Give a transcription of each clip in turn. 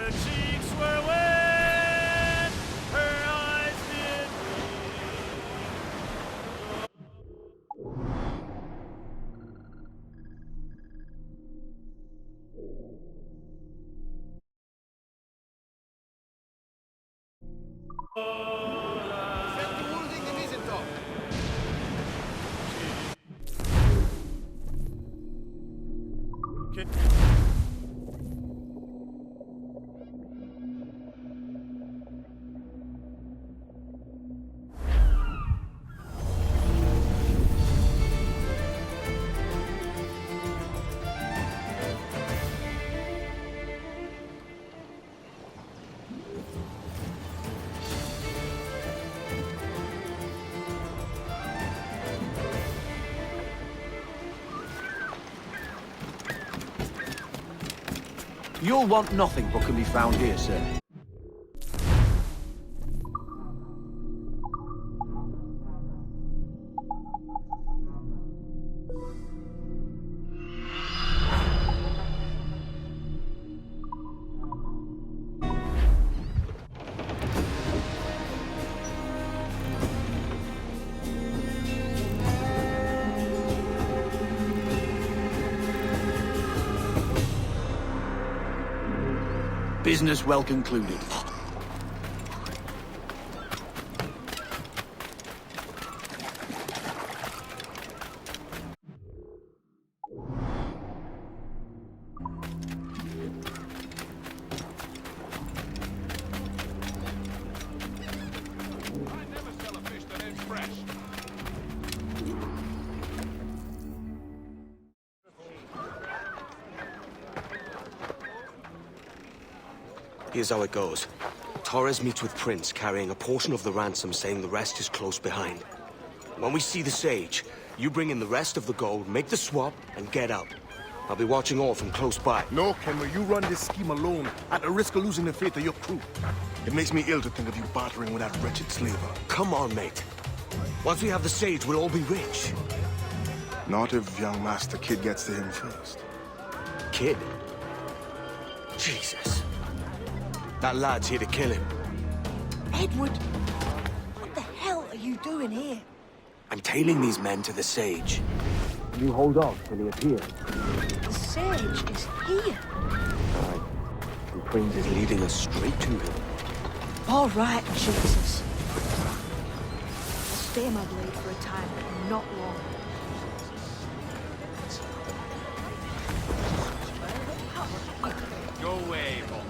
Her cheeks were wet, her eyes did You'll want nothing but can be found here, sir. Business well concluded. Here's how it goes. Torres meets with Prince, carrying a portion of the ransom, saying the rest is close behind. When we see the Sage, you bring in the rest of the gold, make the swap, and get out. I'll be watching all from close by. No, Kenway, you run this scheme alone, at the risk of losing the faith of your crew. It makes me ill to think of you bartering with that wretched slaver. Come on, mate. Once we have the Sage, we'll all be rich. Not if young Master Kid gets to him first. Kid? Jesus. That lad's here to kill him. Edward, what the hell are you doing here? I'm tailing these men to the Sage. You hold off till he appears. The Sage is here. Aye. And Prince is leading us straight to him. All right, Jesus. I'll stay my blade for a time, but not long. Go away, Bob.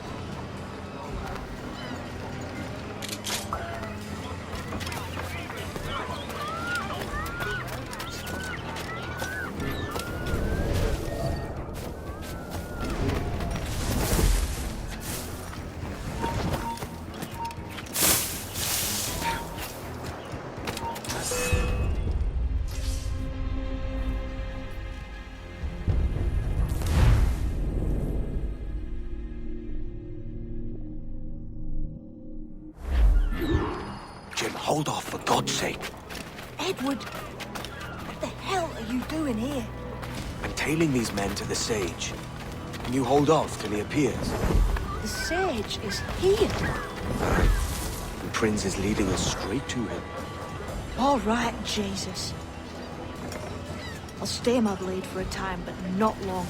Jim, hold off, for God's sake. Edward, what the hell are you doing here? I'm tailing these men to the Sage. Can you hold off till he appears? The Sage is here. Aye. And Prince is leading us straight to him. All right, Jesus. I'll stay my blade for a time, but not long.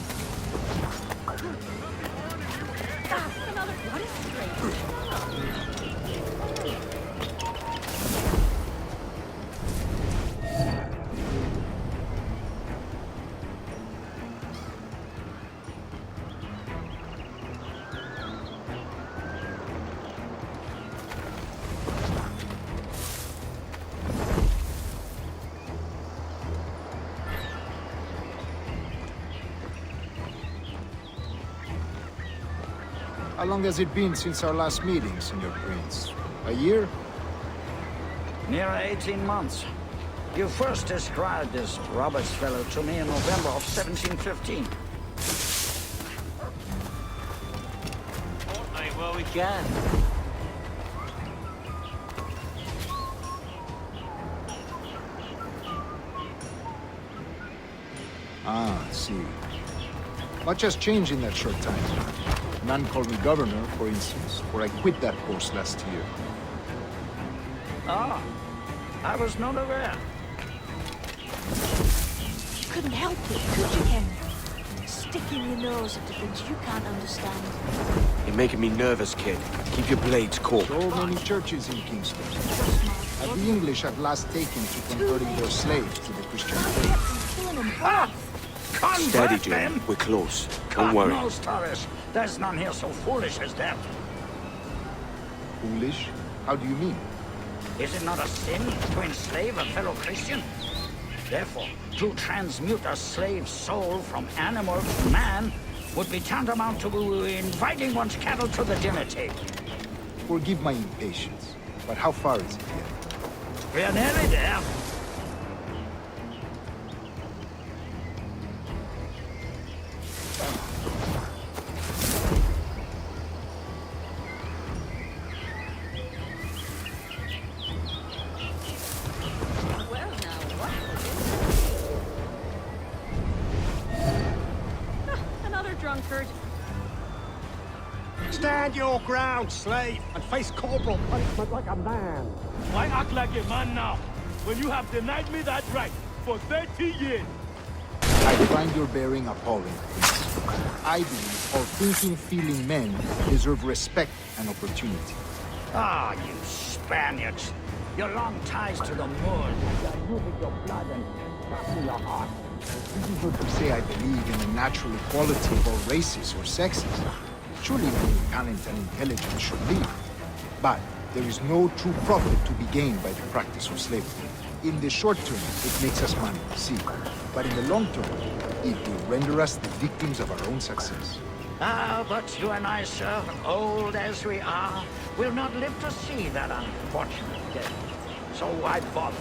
How long has it been since our last meeting, Senor Prince? A year? Near 18 months. You first described this Roberts fellow to me in November of 1715. Mate, well, we can. Ah, I see. Much has changed in that short time. None called me governor, for instance, for I quit that post last year. Ah, I was not aware. You couldn't help it, could you, Henry? Sticking your nose into things you can't understand. You're making me nervous, kid. Keep your blades cool. So many churches in Kingston. Just my Have the English at last taken to converting their slaves to the Christian faith? kept them killing them both. Steady, Convert Jim. them? We're close. God Don't worry. knows, Torres. There's none here so foolish as that. Foolish? How do you mean? Is it not a sin to enslave a fellow Christian? Therefore, to transmute a slave's soul from animal to man would be tantamount to inviting one's cattle to the dinner table. Forgive my impatience, but how far is it yet? We are nearly there. Well, now, what? Another drunkard. Stand your ground, slave, and face corporal punishment like a man. Why act like a man now, when you have denied me that right for 30 years? I find your bearing appalling, Prince. I believe all thinking, feeling men deserve respect and opportunity. Ah, you Spaniards. Your long ties to the moon. You're using your blood and in your heart. This is not to say I believe in the natural equality of all races or sexes. Surely only talent and intelligence should lead. But there is no true profit to be gained by the practice of slavery. In the short term, it makes us money, see. But in the long term, it will render us the victims of our own success. Ah, but you and I, sir, old as we are, will not live to see that unfortunate day. So why bother?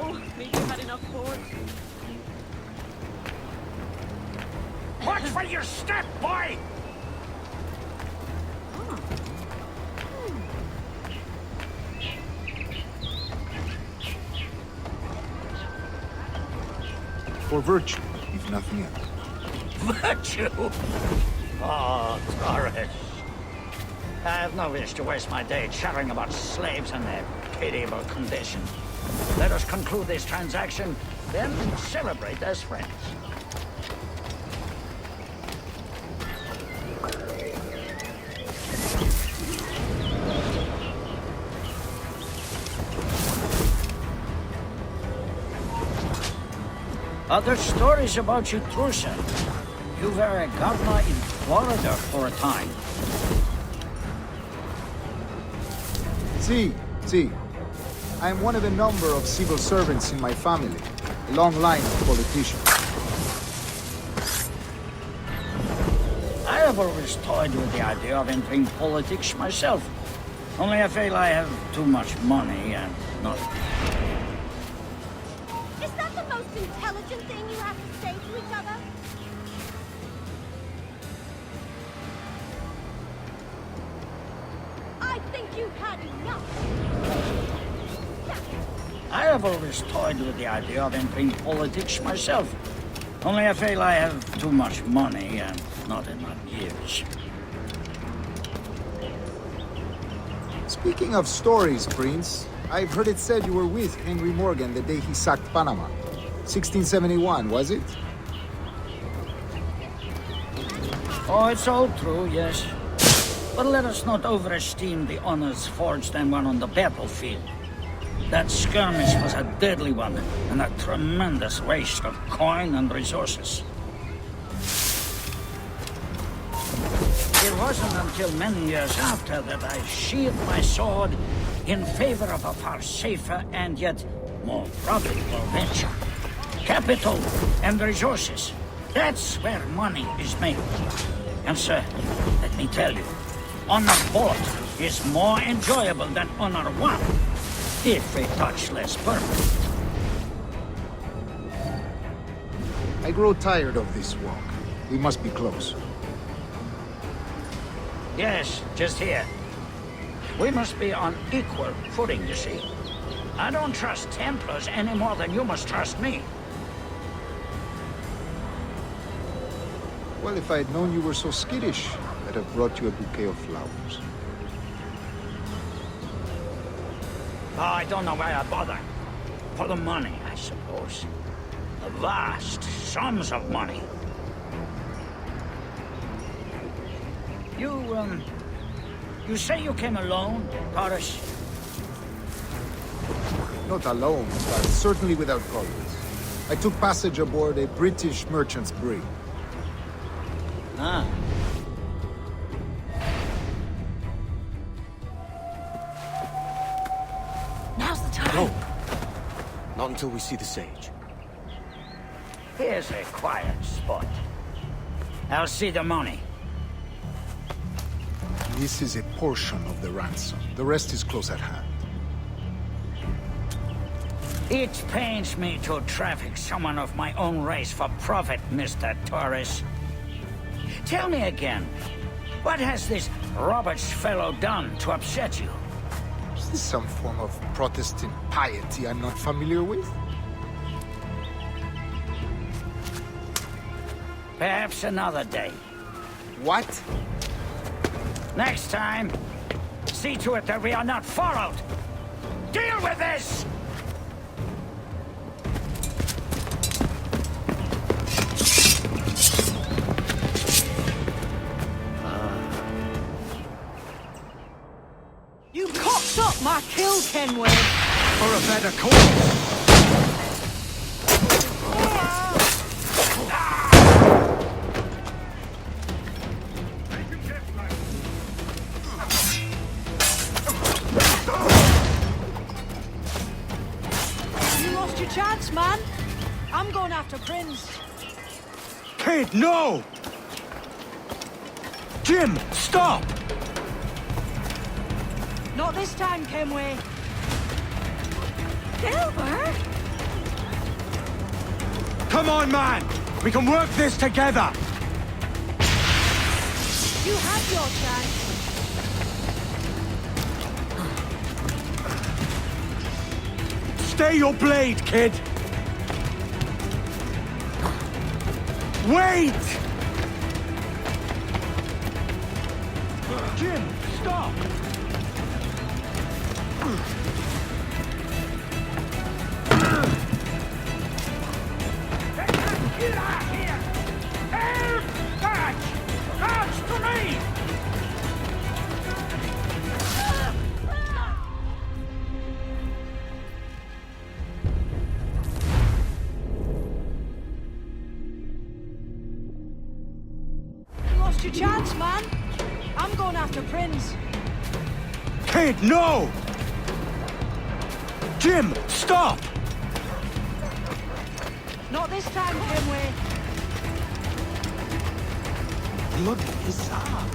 Oh, maybe you had enough board. Watch for your step, boy! For virtue, if nothing else. Virtue? Oh, Torres. I have no wish to waste my day chattering about slaves and their pitiable condition. Let us conclude this transaction, then celebrate as friends. Other stories about you, Trusa. You were a governor in Florida for a time. See. I am one of a number of civil servants in my family. A long line of politicians. I have always toyed with the idea of entering politics myself. Only I feel I have too much money and not... Is that the most intelligent thing you have to say to each other? I think you've had enough. I have always toyed with the idea of entering politics myself. Only I feel I have too much money and not enough years. Speaking of stories, Prince, I've heard it said you were with Henry Morgan the day he sacked Panama. 1671, was it? Oh, it's all true, yes. But let us not overesteem the honors forged and won on the battlefield. That skirmish was a deadly one, and a tremendous waste of coin and resources. It wasn't until many years after that I sheathed my sword in favor of a far safer and yet more profitable venture. Capital and resources. That's where money is made. And sir, let me tell you, honor both is more enjoyable than honor one, if a touch less permanent. I grow tired of this walk. We must be close. Yes, just here. We must be on equal footing, you see. I don't trust Templars any more than you must trust me. Well, if I had known you were so skittish, I'd have brought you a bouquet of flowers. Oh, I don't know why I bother. For the money, I suppose. The vast sums of money. You say you came alone, Taurus? Not alone, but certainly without colleagues. I took passage aboard a British merchant's brig. Ah. Now's the time. No. Not until we see the sage. Here's a quiet spot. I'll see the money. This is a portion of the ransom. The rest is close at hand. It pains me to traffic someone of my own race for profit, Mr. Torres. Tell me again, what has this Roberts fellow done to upset you? Is this some form of Protestant piety I'm not familiar with? Perhaps another day. What? Next time, see to it that we are not followed. Deal with this! You cocked up my kill, Kenway. For a better cause. You lost your chance, man. I'm going after Prince. Kid, no! Jim, stop! Not this time, Kenway. Delbert? Come on, man! We can work this together! You had your chance. Stay your blade, kid! Wait! Jim, stop! Get out here! Help! Catch! Catch to me! You lost your chance, man. I'm going after Prince. Kid, no! Jim, stop! Not this time, Kenway. Look, bizarre.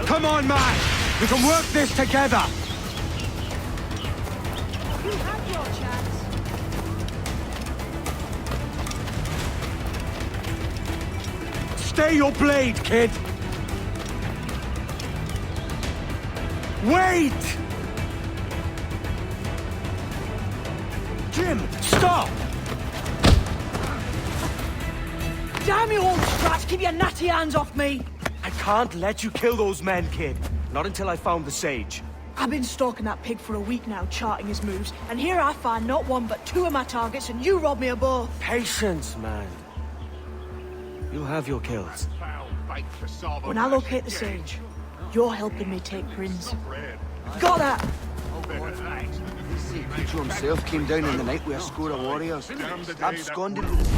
Come on, man! We can work this together! You had your chance. Stay your blade, kid! Wait! Jim, stop! Damn you, old scratch! Keep your natty hands off me! I can't let you kill those men, kid. Not until I found the sage. I've been stalking that pig for a week now, charting his moves, and here I find not one but two of my targets, and you robbed me of both. Patience, man. You'll have your kills. When I locate the sage, you're helping me take Prince. Got that? Pedro himself came down in the night with a score of warriors. Absconded with his...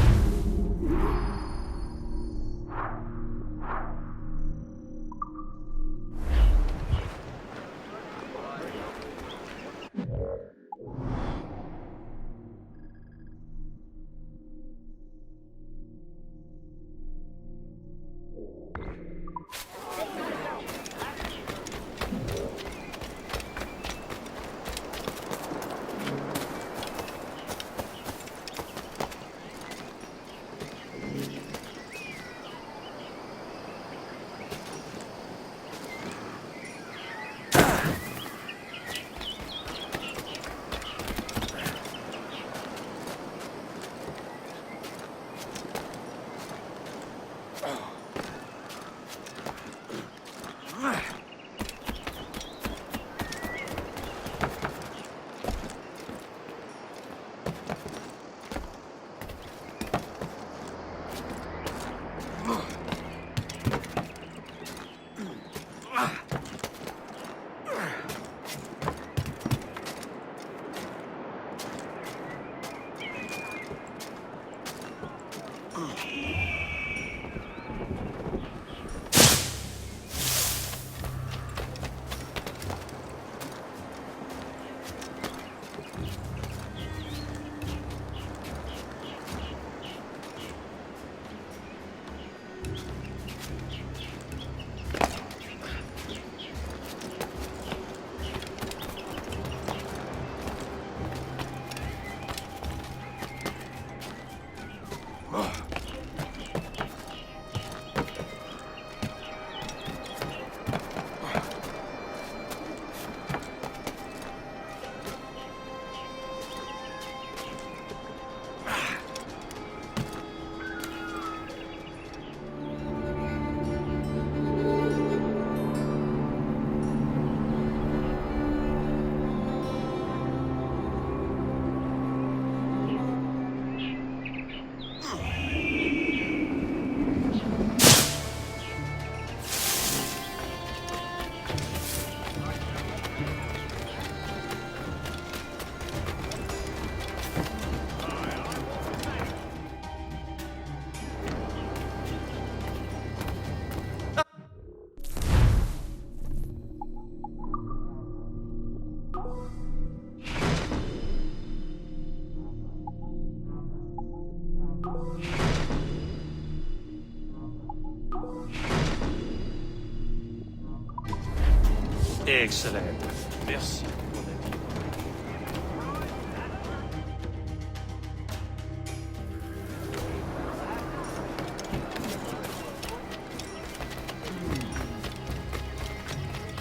Excellent. Merci.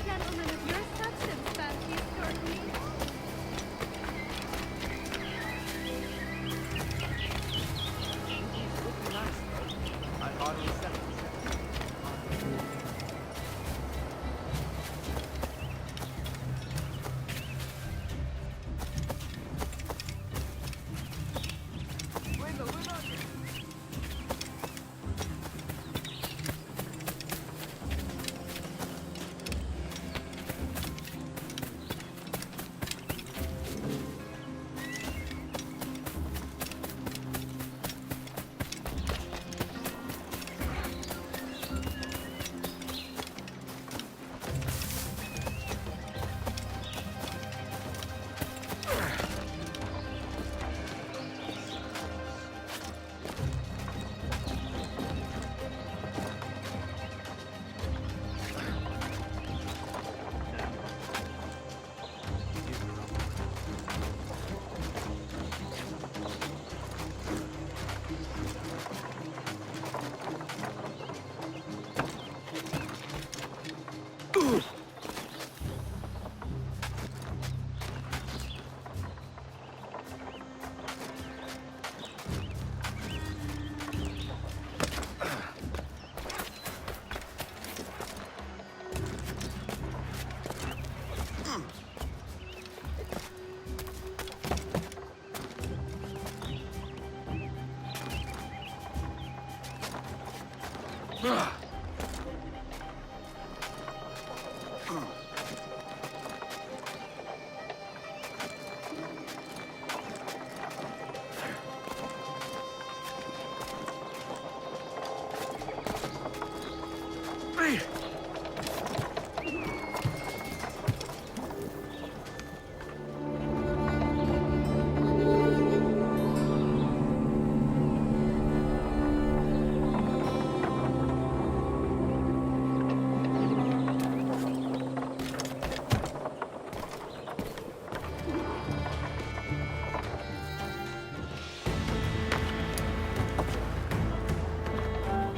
Gentlemen of your substance, fancies shortly.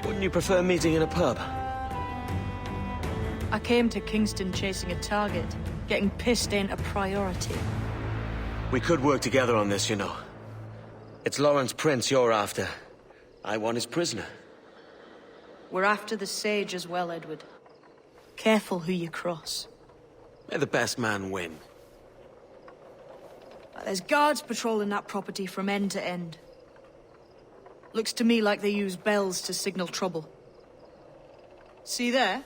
Wouldn't you prefer meeting in a pub? I came to Kingston chasing a target. Getting pissed ain't a priority. We could work together on this, you know. It's Lawrence Prince you're after. I want his prisoner. We're after the Sage as well, Edward. Careful who you cross. May the best man win. There's guards patrolling that property from end to end. Looks to me like they use bells to signal trouble. See there?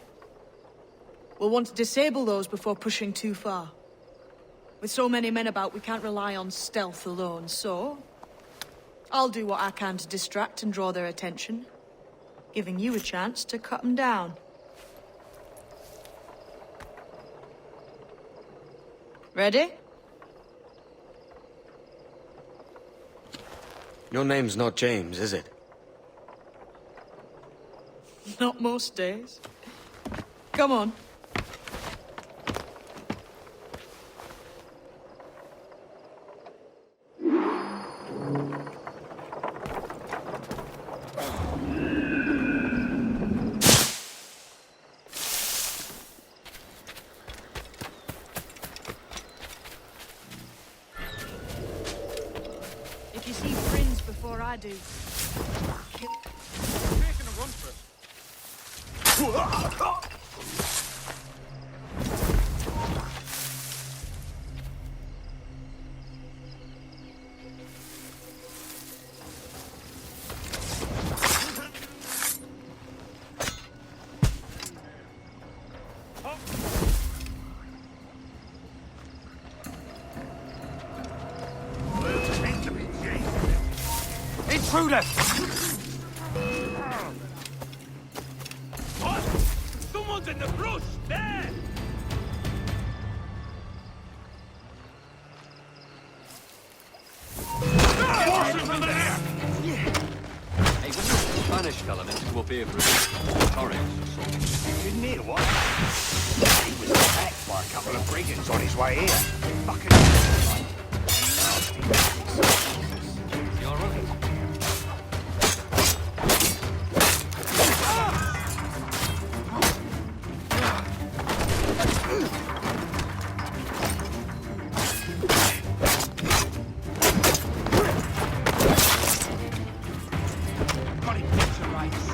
We'll want to disable those before pushing too far. With so many men about, we can't rely on stealth alone, so... I'll do what I can to distract and draw their attention, giving you a chance to cut them down. Ready? Your name's not James, is it? Not most days. Come on. If you see Prince before I do, kill. Making a run for it. Intruder! What? Someone's in the brush! There! Hey, when the Spanish element come up here for a torrent or something? Didn't hear what? He was attacked by a couple of brigands on his way here. Fucking nasty. You alright? Got him picture rights.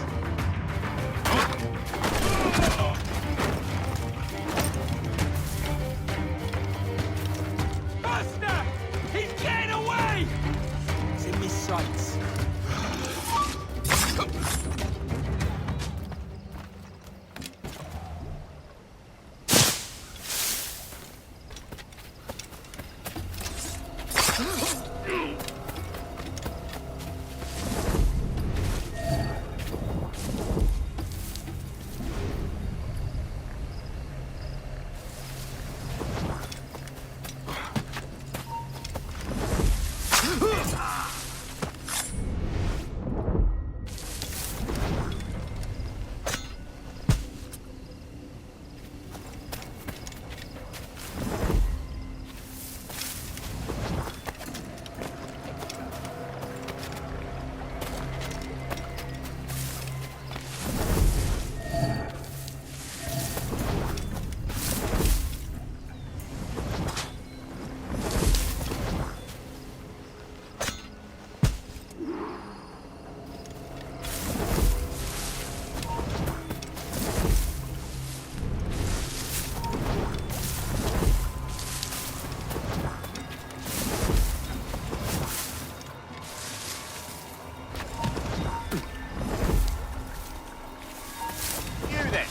Buster! He's getting away! It's in his sights. You then.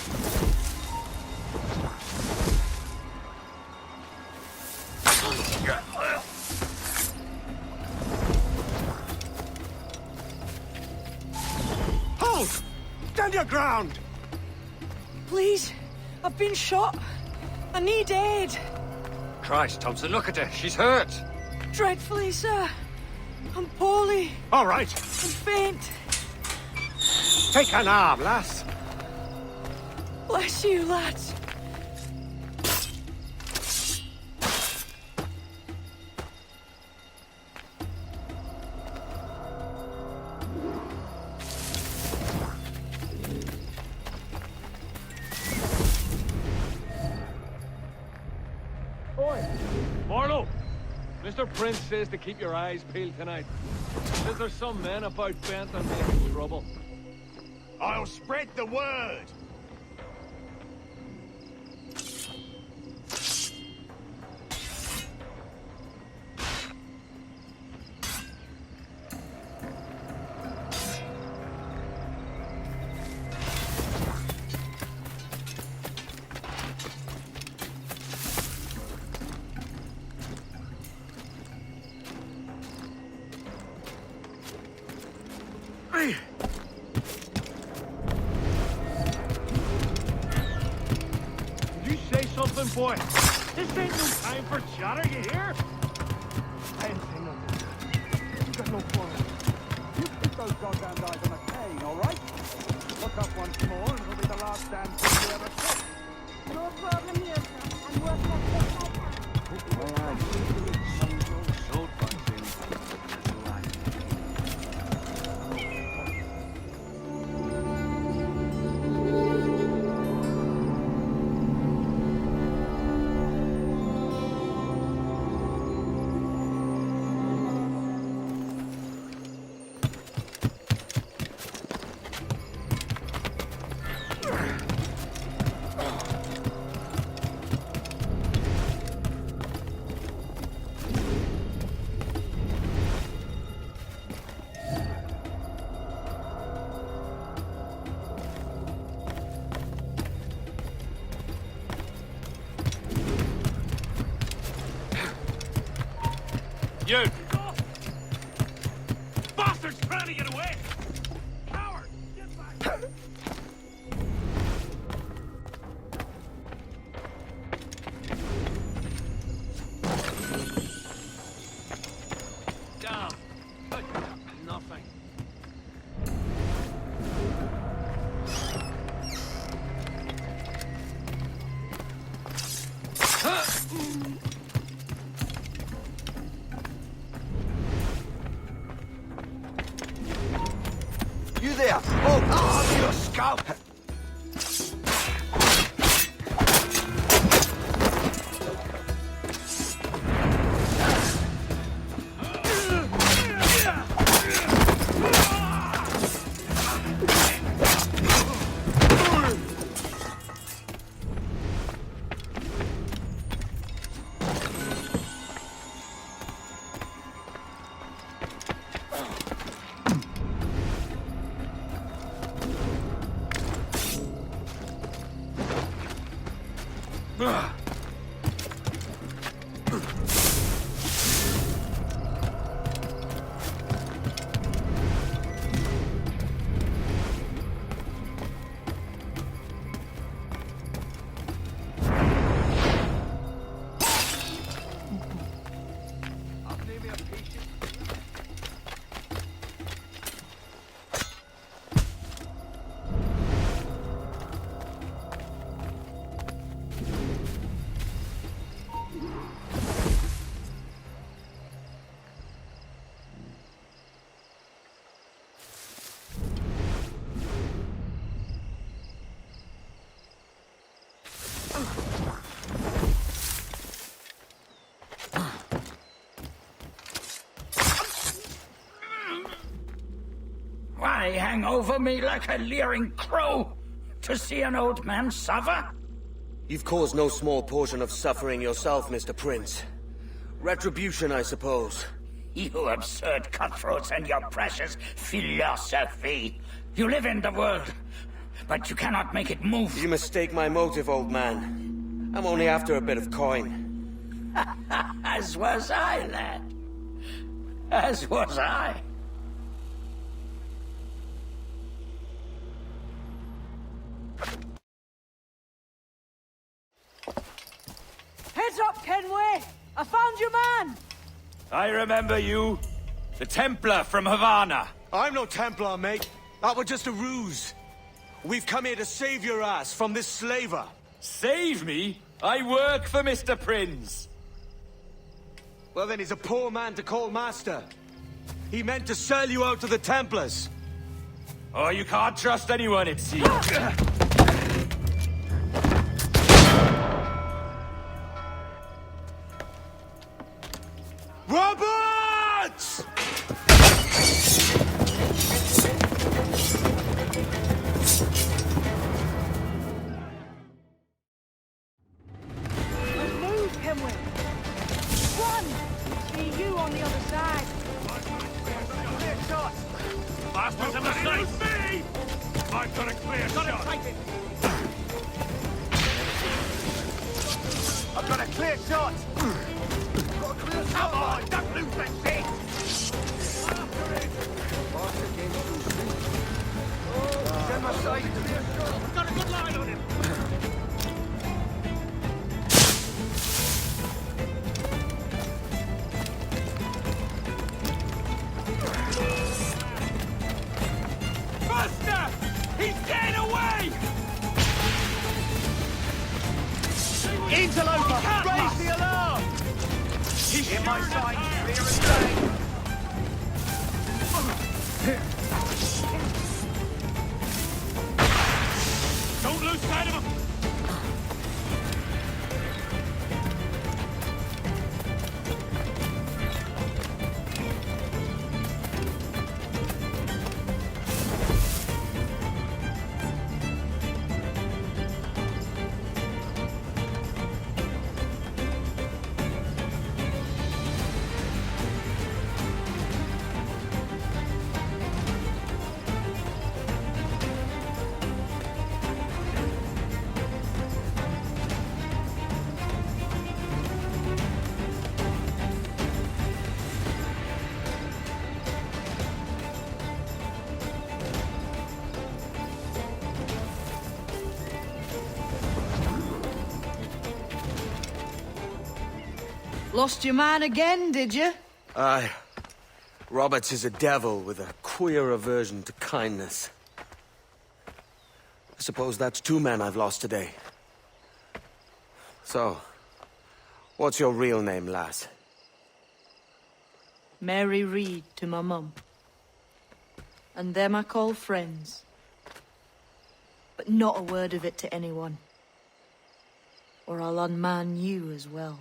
Halt! Stand your ground! Please, I've been shot. I need aid. Christ, Thompson, look at her. She's hurt. Dreadfully, sir. I'm poorly. All right. I'm faint. Take an arm, lass. Bless you, lads. Marlowe! Mr. Prince says to keep your eyes peeled tonight. Says there's some men about bent on making trouble. I'll spread the word. boy! Did you say something, boy? This ain't no time for chatter, you hear? I ain't saying nothing. You got no quarrel. You keep those goddamn guys on a cane, all right? Look up once more, and it'll be the last damn thing you ever said. No problem here, sir. I'm working as best I can. You! Bastard's trying to get away! Coward! Get back! Down! Good. Nothing. You there? Oh, I'll have your scalp! Why hang over me like a leering crow to see an old man suffer? You've caused no small portion of suffering yourself, Mr. Prince. Retribution, I suppose. You absurd cutthroats and your precious philosophy. You live in the world, but you cannot make it move. You mistake my motive, old man. I'm only after a bit of coin. As was I, lad. As was I. Heads up, Kenway! I found your man! I remember you. The Templar from Havana. I'm no Templar, mate. That was just a ruse. We've come here to save your ass from this slaver. Save me? I work for Mr. Prince. Well, then he's a poor man to call master. He meant to sell you out to the Templars. Oh, you can't trust anyone, it seems. Roberts! Let's move, Kenway! One! See you on the other side! Clear shot! Bastards in the sight! I've got a clear shot! I've got a clear shot! Come on, don't lose that shit! Boss against you, We've got a good line on him. Buster! He's getting away! Interloper! Raise the alarm! He's in my sight, clear as day. Don't lose sight of him! Lost your man again, did you? Aye. Roberts is a devil with a queer aversion to kindness. I suppose that's 2 men I've lost today. So, what's your real name, lass? Mary Reed to my mum. And them I call friends. But not a word of it to anyone. Or I'll unman you as well.